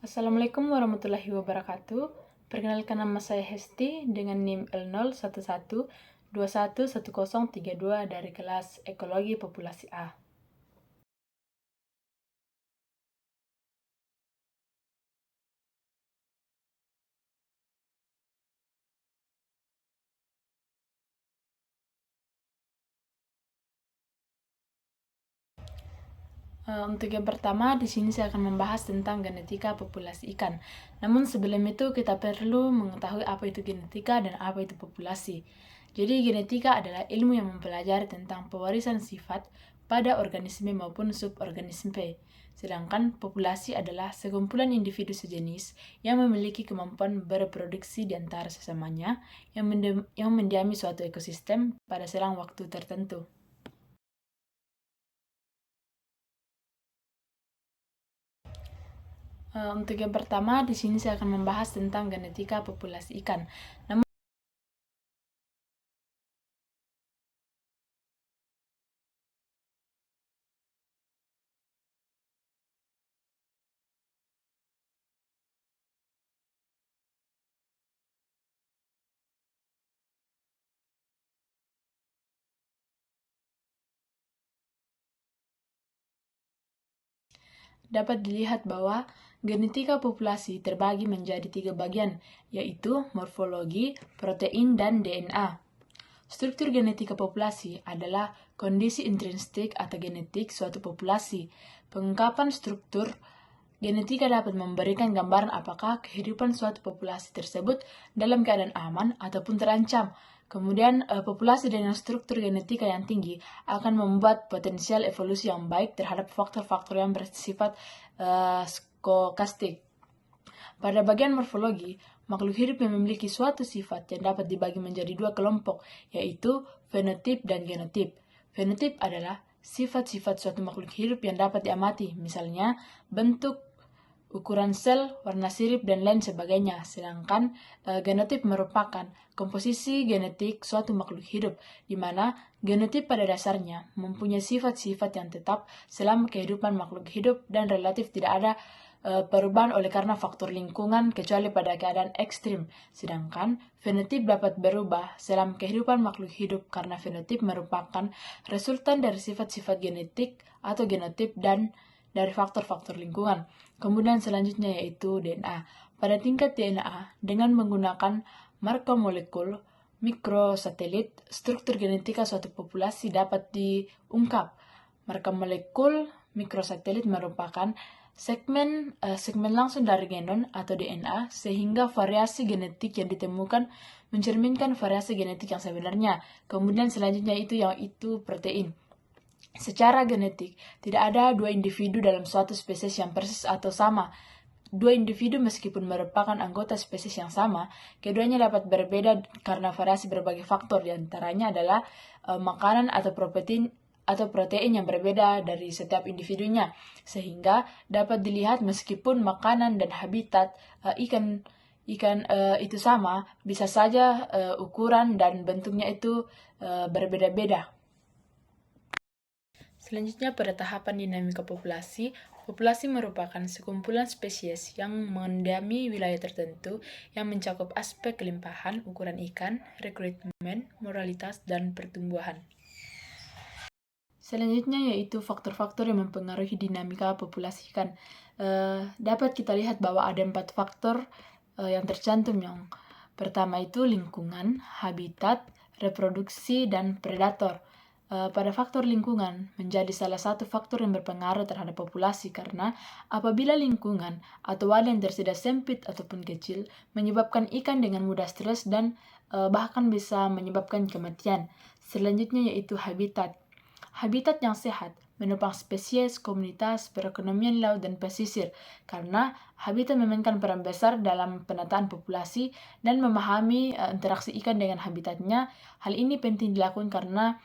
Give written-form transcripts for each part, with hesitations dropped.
Assalamualaikum warahmatullahi wabarakatuh. Perkenalkan, nama saya Hesti dengan NIM L0112121032 dari kelas Ekologi Populasi A. Untuk yang pertama, di sini saya akan membahas tentang genetika populasi ikan. Namun sebelum itu kita perlu mengetahui apa itu genetika dan apa itu populasi. Jadi genetika adalah ilmu yang mempelajari tentang pewarisan sifat pada organisme maupun suborganisme. Sedangkan populasi adalah sekumpulan individu sejenis yang memiliki kemampuan bereproduksi di antara sesamanya yang mendiami suatu ekosistem pada selang waktu tertentu. Untuk yang pertama, di sini saya akan membahas tentang genetika populasi ikan. Namun dapat dilihat bahwa genetika populasi terbagi menjadi 3 bagian, yaitu morfologi, protein, dan DNA. Struktur genetika populasi adalah kondisi intrinsik atau genetik suatu populasi. Pengungkapan struktur genetika dapat memberikan gambaran apakah kehidupan suatu populasi tersebut dalam keadaan aman ataupun terancam. Kemudian, populasi dengan struktur genetika yang tinggi akan membuat potensial evolusi yang baik terhadap faktor-faktor yang bersifat stokastik. Pada bagian morfologi, makhluk hidup yang memiliki suatu sifat yang dapat dibagi menjadi 2 kelompok, yaitu fenotip dan genotip. Fenotip adalah sifat-sifat suatu makhluk hidup yang dapat diamati, misalnya bentuk, ukuran sel, warna sirip, dan lain sebagainya. Sedangkan genotip merupakan komposisi genetik suatu makhluk hidup, di mana genotip pada dasarnya mempunyai sifat-sifat yang tetap selama kehidupan makhluk hidup dan relatif tidak ada perubahan oleh karena faktor lingkungan kecuali pada keadaan ekstrim. Sedangkan fenotip dapat berubah selama kehidupan makhluk hidup karena fenotip merupakan resultan dari sifat-sifat genetik atau genotip dan dari faktor-faktor lingkungan. Kemudian selanjutnya yaitu DNA. Pada tingkat DNA, dengan menggunakan marker molekul, mikrosatelit, struktur genetika suatu populasi dapat diungkap. Marker molekul mikrosatelit merupakan segmen langsung dari genom atau DNA, sehingga variasi genetik yang ditemukan mencerminkan variasi genetik yang sebenarnya. Kemudian selanjutnya yaitu protein. Secara genetik, tidak ada 2 individu dalam suatu spesies yang persis atau sama. 2 individu meskipun merupakan anggota spesies yang sama, keduanya dapat berbeda karena variasi berbagai faktor, diantaranya adalah makanan atau protein yang berbeda dari setiap individunya, sehingga dapat dilihat meskipun makanan dan habitat ikan itu sama, bisa saja ukuran dan bentuknya itu berbeda-beda. Selanjutnya, pada tahapan dinamika populasi, populasi merupakan sekumpulan spesies yang mendiami wilayah tertentu yang mencakup aspek kelimpahan, ukuran ikan, rekrutmen, moralitas, dan pertumbuhan. Selanjutnya yaitu faktor-faktor yang mempengaruhi dinamika populasi ikan. Dapat kita lihat bahwa ada 4 faktor yang tercantum. Yang pertama itu lingkungan, habitat, reproduksi, dan predator. Pada faktor lingkungan menjadi salah satu faktor yang berpengaruh terhadap populasi karena apabila lingkungan atau wadah yang tersedia sempit ataupun kecil menyebabkan ikan dengan mudah stres dan bahkan bisa menyebabkan kematian. Selanjutnya yaitu habitat. Habitat yang sehat menopang spesies, komunitas, perekonomian laut, dan pesisir, karena habitat memainkan peran besar dalam penataan populasi dan memahami interaksi ikan dengan habitatnya. Hal ini penting dilakukan karena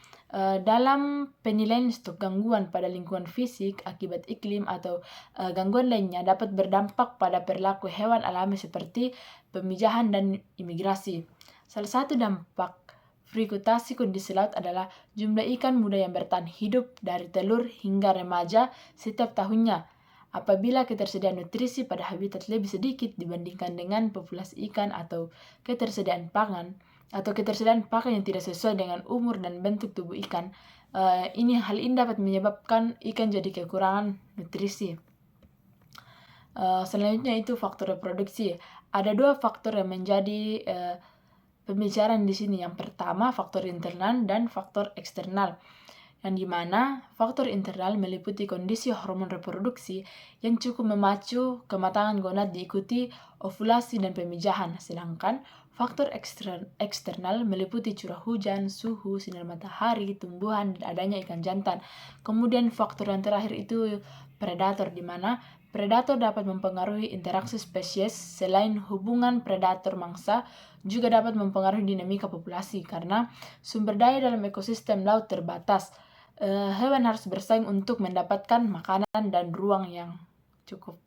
dalam penilaian stok gangguan pada lingkungan fisik akibat iklim atau gangguan lainnya dapat berdampak pada perilaku hewan alami seperti pemijahan dan imigrasi. Salah satu dampak frikutasi kondisi laut adalah jumlah ikan muda yang bertahan hidup dari telur hingga remaja setiap tahunnya apabila ketersediaan nutrisi pada habitat lebih sedikit dibandingkan dengan populasi ikan atau ketersediaan pangan yang tidak sesuai dengan umur dan bentuk tubuh ikan. Hal ini dapat menyebabkan ikan jadi kekurangan nutrisi. Selanjutnya itu faktor reproduksi. Ada 2 faktor yang menjadi pembicaraan di sini. Yang pertama faktor internal dan faktor eksternal. Yang dimana faktor internal meliputi kondisi hormon reproduksi yang cukup memacu kematangan gonad diikuti ovulasi dan pemijahan. Sedangkan faktor eksternal meliputi curah hujan, suhu, sinar matahari, tumbuhan, dan adanya ikan jantan. Kemudian faktor yang terakhir itu predator, di mana predator dapat mempengaruhi interaksi spesies. Selain hubungan predator-mangsa, juga dapat mempengaruhi dinamika populasi karena sumber daya dalam ekosistem laut terbatas. Hewan harus bersaing untuk mendapatkan makanan dan ruang yang cukup.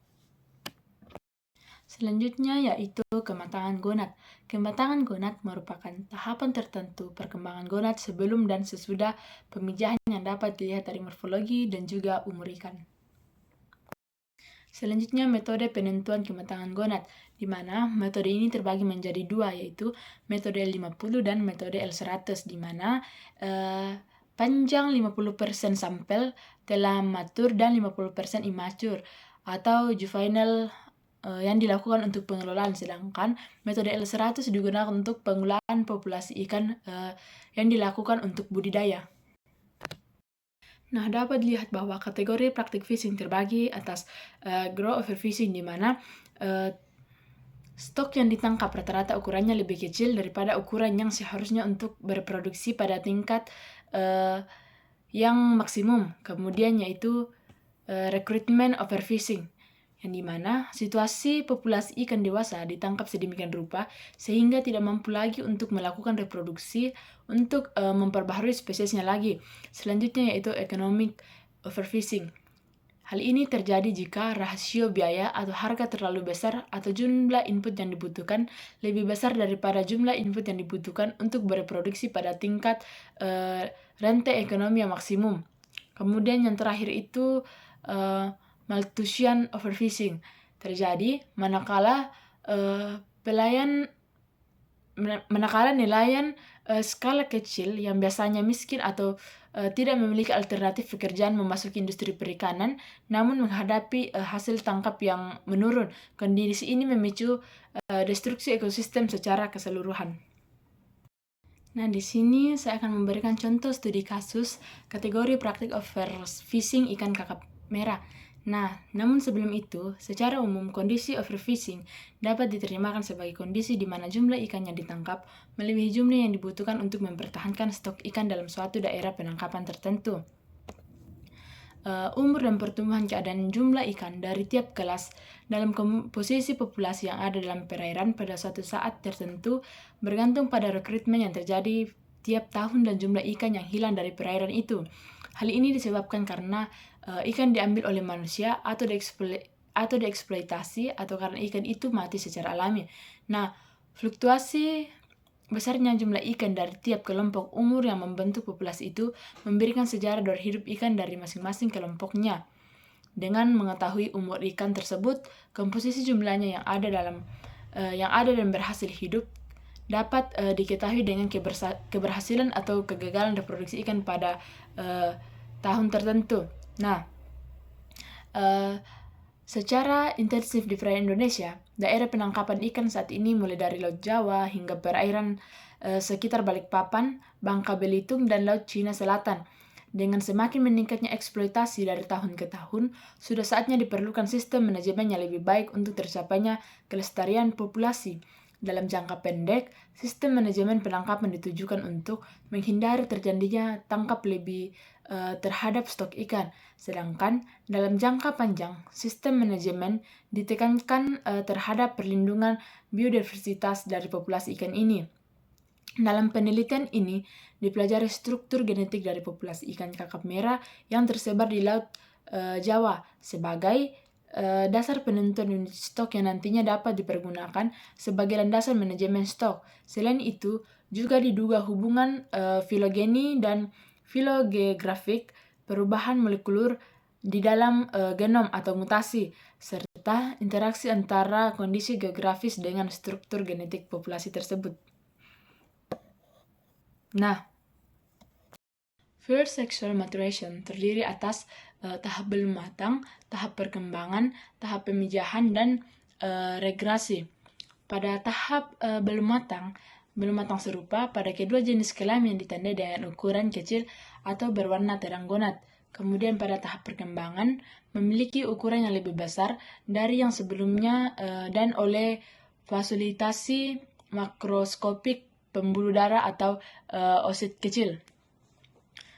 Selanjutnya yaitu kematangan gonad. Kematangan gonad merupakan tahapan tertentu perkembangan gonad sebelum dan sesudah pemijahan yang dapat dilihat dari morfologi dan juga umur ikan. Selanjutnya metode penentuan kematangan gonad, di mana metode ini terbagi menjadi 2, yaitu metode L50 dan metode L100, di mana panjang 50% sampel telah matur dan 50% immature atau juvenile yang dilakukan untuk pengelolaan, sedangkan metode L100 digunakan untuk pengelolaan populasi ikan yang dilakukan untuk budidaya. Nah, dapat dilihat bahwa kategori praktik fishing terbagi atas grow overfishing, di mana stok yang ditangkap rata-rata ukurannya lebih kecil daripada ukuran yang seharusnya untuk berproduksi pada tingkat yang maksimum. Kemudian yaitu recruitment overfishing, yang dimana situasi populasi ikan dewasa ditangkap sedemikian rupa sehingga tidak mampu lagi untuk melakukan reproduksi untuk memperbaharui spesiesnya lagi. Selanjutnya yaitu economic overfishing. Hal ini terjadi jika rasio biaya atau harga terlalu besar atau jumlah input yang dibutuhkan lebih besar daripada jumlah input yang dibutuhkan untuk bereproduksi pada tingkat rantai ekonomi yang maksimum. Kemudian yang terakhir itu Malthusian overfishing terjadi manakala nelayan skala kecil yang biasanya miskin atau tidak memiliki alternatif pekerjaan memasuki industri perikanan, namun menghadapi hasil tangkap yang menurun. Kondisi ini memicu destruksi ekosistem secara keseluruhan. Nah, di sini saya akan memberikan contoh studi kasus kategori praktik overfishing ikan kakap merah. Nah, namun sebelum itu, secara umum kondisi overfishing dapat diterjemahkan sebagai kondisi di mana jumlah ikan yang ditangkap melebihi jumlah yang dibutuhkan untuk mempertahankan stok ikan dalam suatu daerah penangkapan tertentu. Umur dan pertumbuhan keadaan jumlah ikan dari tiap kelas dalam komposisi populasi yang ada dalam perairan pada suatu saat tertentu bergantung pada rekrutmen yang terjadi tiap tahun dan jumlah ikan yang hilang dari perairan itu. Hal ini disebabkan karena ikan diambil oleh manusia atau dieksploitasi atau karena ikan itu mati secara alami. Nah, fluktuasi besarnya jumlah ikan dari tiap kelompok umur yang membentuk populasi itu memberikan sejarah dari hidup ikan dari masing-masing kelompoknya. Dengan mengetahui umur ikan tersebut, komposisi jumlahnya yang ada dan berhasil hidup dapat diketahui dengan keberhasilan atau kegagalan reproduksi ikan pada tahun tertentu. Nah, secara intensif di perairan Indonesia, daerah penangkapan ikan saat ini mulai dari Laut Jawa hingga perairan sekitar Balikpapan, Bangka Belitung, dan Laut Cina Selatan. Dengan semakin meningkatnya eksploitasi dari tahun ke tahun, sudah saatnya diperlukan sistem manajemen yang lebih baik untuk tercapainya kelestarian populasi. Dalam jangka pendek, sistem manajemen penangkapan ditujukan untuk menghindari terjadinya tangkap lebih terhadap stok ikan. Sedangkan dalam jangka panjang, sistem manajemen ditekankan terhadap perlindungan biodiversitas dari populasi ikan ini. Dalam penelitian ini, dipelajari struktur genetik dari populasi ikan kakap merah yang tersebar di Laut Jawa sebagai dasar penentuan unit stok yang nantinya dapat dipergunakan sebagai landasan manajemen stok. Selain itu, juga diduga hubungan filogeni dan filogeografik perubahan molekular di dalam genom atau mutasi, serta interaksi antara kondisi geografis dengan struktur genetik populasi tersebut. Nah, first sexual maturation terdiri atas tahap belum matang, tahap perkembangan, tahap pemijahan, dan regresi. Pada tahap belum matang serupa pada kedua jenis kelamin ditandai dengan ukuran kecil atau berwarna terang gonad. Kemudian pada tahap perkembangan memiliki ukuran yang lebih besar dari yang sebelumnya dan oleh fasilitasi makroskopik pembuluh darah atau oosit kecil.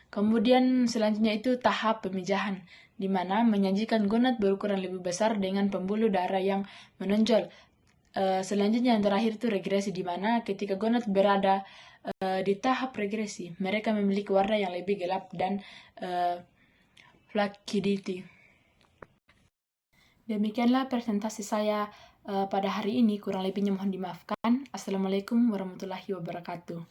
Kemudian selanjutnya itu tahap pemijahan, di mana menyajikan gonad berukuran lebih besar dengan pembuluh darah yang menonjol. Selanjutnya yang terakhir itu regresi, di mana ketika gonad berada di tahap regresi, mereka memiliki warna yang lebih gelap dan flaccidity. Demikianlah presentasi saya pada hari ini, kurang lebihnya mohon dimaafkan. Assalamualaikum warahmatullahi wabarakatuh.